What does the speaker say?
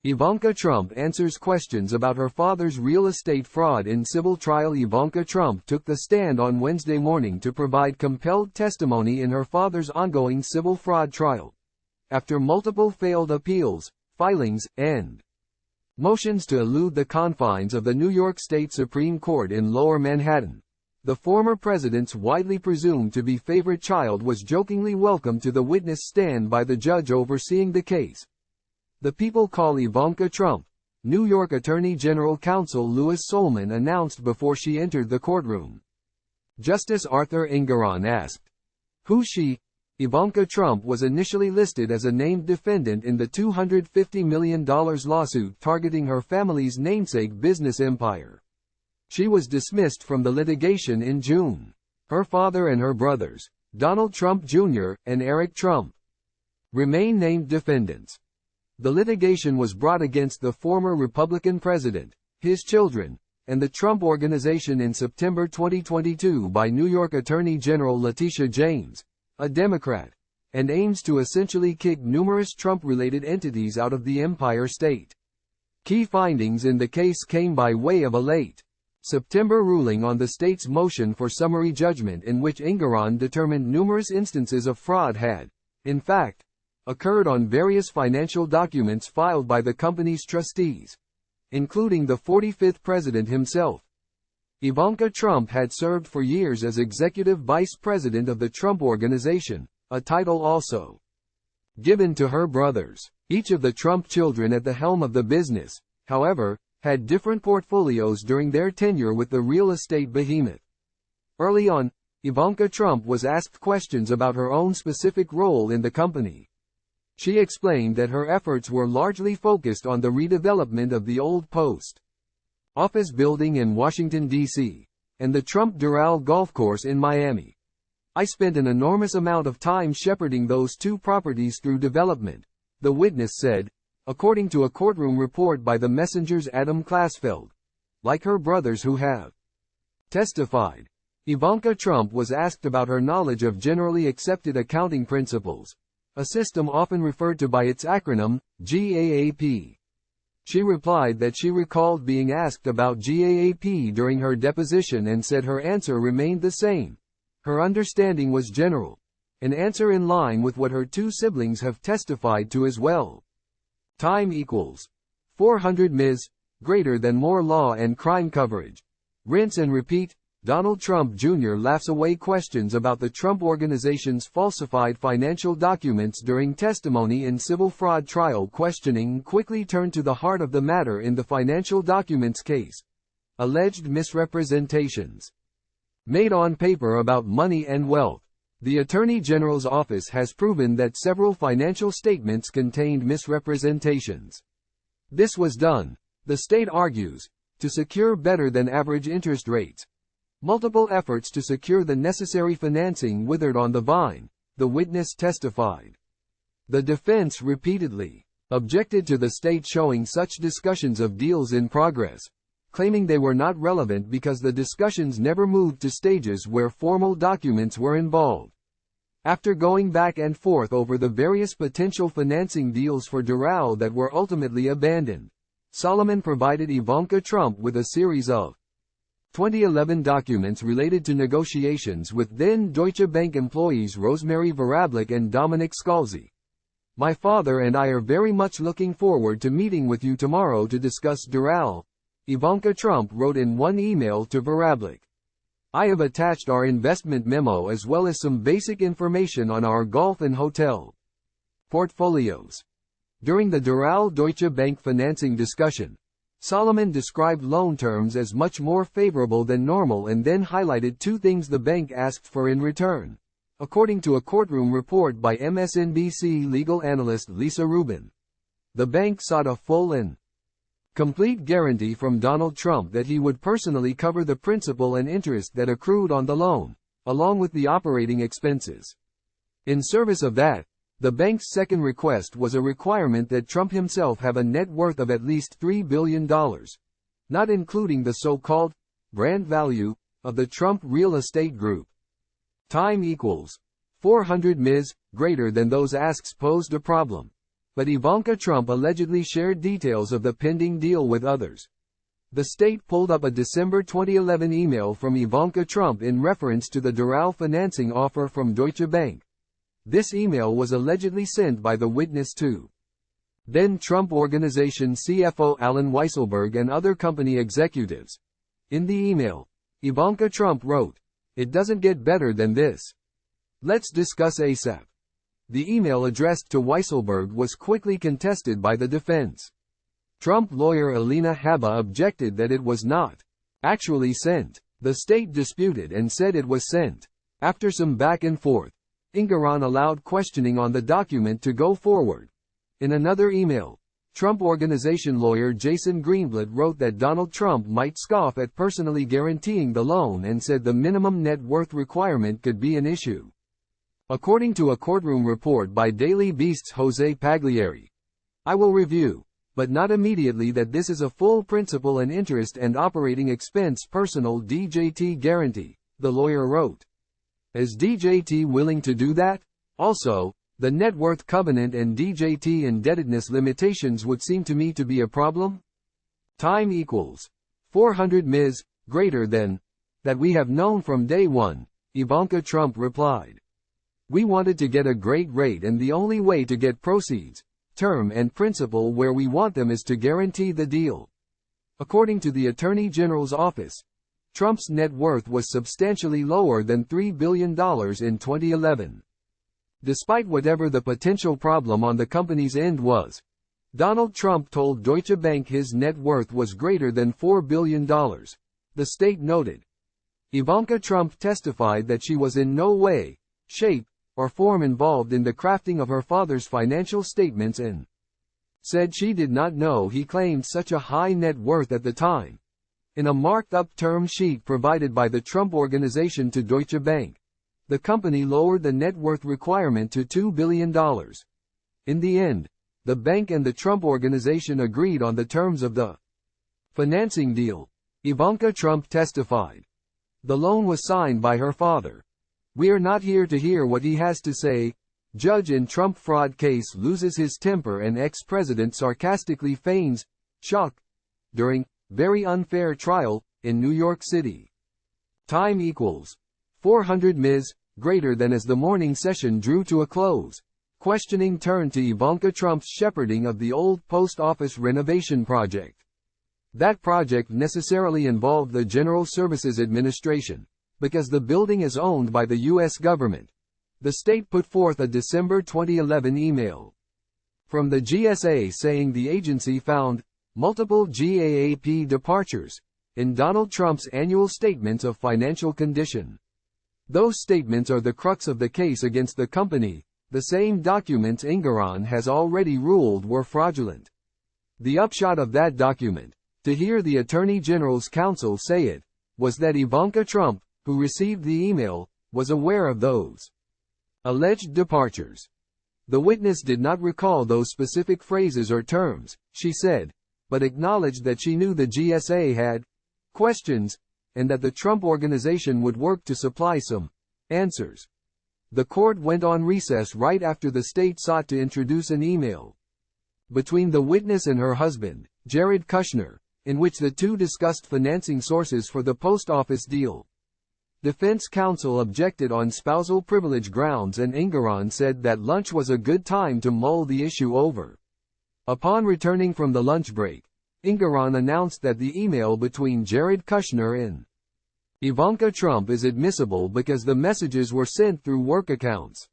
Ivanka Trump answers questions about her father's real estate fraud in civil trial. Ivanka Trump took the stand on Wednesday morning to provide compelled testimony in her father's ongoing civil fraud trial. After multiple failed appeals, filings, and motions to elude the confines of the New York State Supreme Court in Lower Manhattan, the former president's widely presumed to be favorite child was jokingly welcomed to the witness stand by the judge overseeing the case. The people call Ivanka Trump, New York Attorney General counsel Louis Solmon announced before she entered the courtroom. Justice Arthur Engoron asked, "Who's she?" Ivanka Trump was initially listed as a named defendant in the $250 million lawsuit targeting her family's namesake business empire. She was dismissed from the litigation in June. Her father and her brothers, Donald Trump Jr. and Eric Trump, remain named defendants. The litigation was brought against the former Republican president, his children, and the Trump Organization in September 2022 by New York Attorney General Letitia James, a Democrat, and aims to essentially kick numerous Trump-related entities out of the Empire State. Key findings in the case came by way of a late September ruling on the state's motion for summary judgment in which Engoron determined numerous instances of fraud had, in fact, occurred on various financial documents filed by the company's trustees, including the 45th president himself. Ivanka Trump had served for years as executive vice president of the Trump Organization, a title also given to her brothers. Each of the Trump children at the helm of the business, however, had different portfolios during their tenure with the real estate behemoth. Early on, Ivanka Trump was asked questions about her own specific role in the company. She explained that her efforts were largely focused on the redevelopment of the old post office building in Washington, D.C., and the Trump Doral golf course in Miami. "I spent an enormous amount of time shepherding those two properties through development," the witness said, according to a courtroom report by the Messenger's Adam Klasfeld. Like her brothers who have testified, Ivanka Trump was asked about her knowledge of generally accepted accounting principles, a system often referred to by its acronym, GAAP. She replied that she recalled being asked about GAAP during her deposition and said her answer remained the same. Her understanding was general, an answer in line with what her two siblings have testified to as well. Time equals 400 Ms. Greater than more law and crime coverage. Rinse and repeat. Donald Trump Jr. laughs away questions about the Trump Organization's falsified financial documents during testimony in civil fraud trial. Questioning quickly turned to the heart of the matter in the financial documents case. Alleged misrepresentations made on paper about money and wealth. The Attorney General's office has proven that several financial statements contained misrepresentations. This was done, the state argues, to secure better than average interest rates. Multiple efforts to secure the necessary financing withered on the vine, the witness testified. The defense repeatedly objected to the state showing such discussions of deals in progress, claiming they were not relevant because the discussions never moved to stages where formal documents were involved. After going back and forth over the various potential financing deals for Doral that were ultimately abandoned, Solomon provided Ivanka Trump with a series of 2011 documents related to negotiations with then Deutsche Bank employees Rosemary Vorablik and Dominic Scalzi. "My father and I are very much looking forward to meeting with you tomorrow to discuss Doral," Ivanka Trump wrote in one email to Vorablik. "I have attached our investment memo as well as some basic information on our golf and hotel portfolios." During the Doral Deutsche Bank financing discussion, Solomon described loan terms as much more favorable than normal and then highlighted two things the bank asked for in return, according to a courtroom report by MSNBC legal analyst Lisa Rubin. The bank sought a full and complete guarantee from Donald Trump that he would personally cover the principal and interest that accrued on the loan, along with the operating expenses. In service of that, the bank's second request was a requirement that Trump himself have a net worth of at least $3 billion, not including the so-called brand value of the Trump real estate group. Time equals 400 Ms. Greater than those asks posed a problem, but Ivanka Trump allegedly shared details of the pending deal with others. The state pulled up a December 2011 email from Ivanka Trump in reference to the Doral financing offer from Deutsche Bank. This email was allegedly sent by the witness to then Trump Organization CFO Alan Weisselberg and other company executives. In the email, Ivanka Trump wrote, "It doesn't get better than this. Let's discuss ASAP." The email addressed to Weisselberg was quickly contested by the defense. Trump lawyer Alina Habba objected that it was not actually sent. The state disputed and said it was sent. After some back and forth, Engoron allowed questioning on the document to go forward. In another email, Trump Organization lawyer Jason Greenblatt wrote that Donald Trump might scoff at personally guaranteeing the loan and said the minimum net worth requirement could be an issue. According to a courtroom report by Daily Beast's Jose Pagliari, "I will review, but not immediately, that this is a full principal and interest and operating expense personal DJT guarantee," the lawyer wrote. Is DJT willing to do that? Also, the net worth covenant and DJT indebtedness limitations would seem to me to be a problem. Time equals 400 ms, greater than, that we have known from day one, Ivanka Trump replied. "We wanted to get a great rate, and the only way to get proceeds, term and principal where we want them, is to guarantee the deal." According to the Attorney General's office, Trump's net worth was substantially lower than $3 billion in 2011. Despite whatever the potential problem on the company's end was, Donald Trump told Deutsche Bank his net worth was greater than $4 billion, the state noted. Ivanka Trump testified that she was in no way, shape, or form involved in the crafting of her father's financial statements and said she did not know he claimed such a high net worth at the time. In a marked-up term sheet provided by the Trump Organization to Deutsche Bank, the company lowered the net worth requirement to $2 billion. In the end, the bank and the Trump Organization agreed on the terms of the financing deal. Ivanka Trump testified. The loan was signed by her father. "We are not here to hear what he has to say." Judge in Trump fraud case loses his temper and ex-president sarcastically feigns shock during very unfair trial in New York City. Time equals 400 ms, greater than. As the morning session drew to a close, questioning turned to Ivanka Trump's shepherding of the old post office renovation project. That project necessarily involved the General Services Administration, because the building is owned by the U.S. government. The state put forth a December 2011 email from the GSA saying the agency found multiple GAAP departures in Donald Trump's annual statements of financial condition. Those statements are the crux of the case against the company, the same documents Engoron has already ruled were fraudulent. The upshot of that document, to hear the Attorney General's counsel say it, was that Ivanka Trump, who received the email, was aware of those alleged departures. The witness did not recall those specific phrases or terms, she said, but acknowledged that she knew the GSA had questions, and that the Trump Organization would work to supply some answers. The court went on recess right after the state sought to introduce an email between the witness and her husband, Jared Kushner, in which the two discussed financing sources for the post office deal. Defense counsel objected on spousal privilege grounds, and Engoron said that lunch was a good time to mull the issue over. Upon returning from the lunch break, Engoron announced that the email between Jared Kushner and Ivanka Trump is admissible because the messages were sent through work accounts.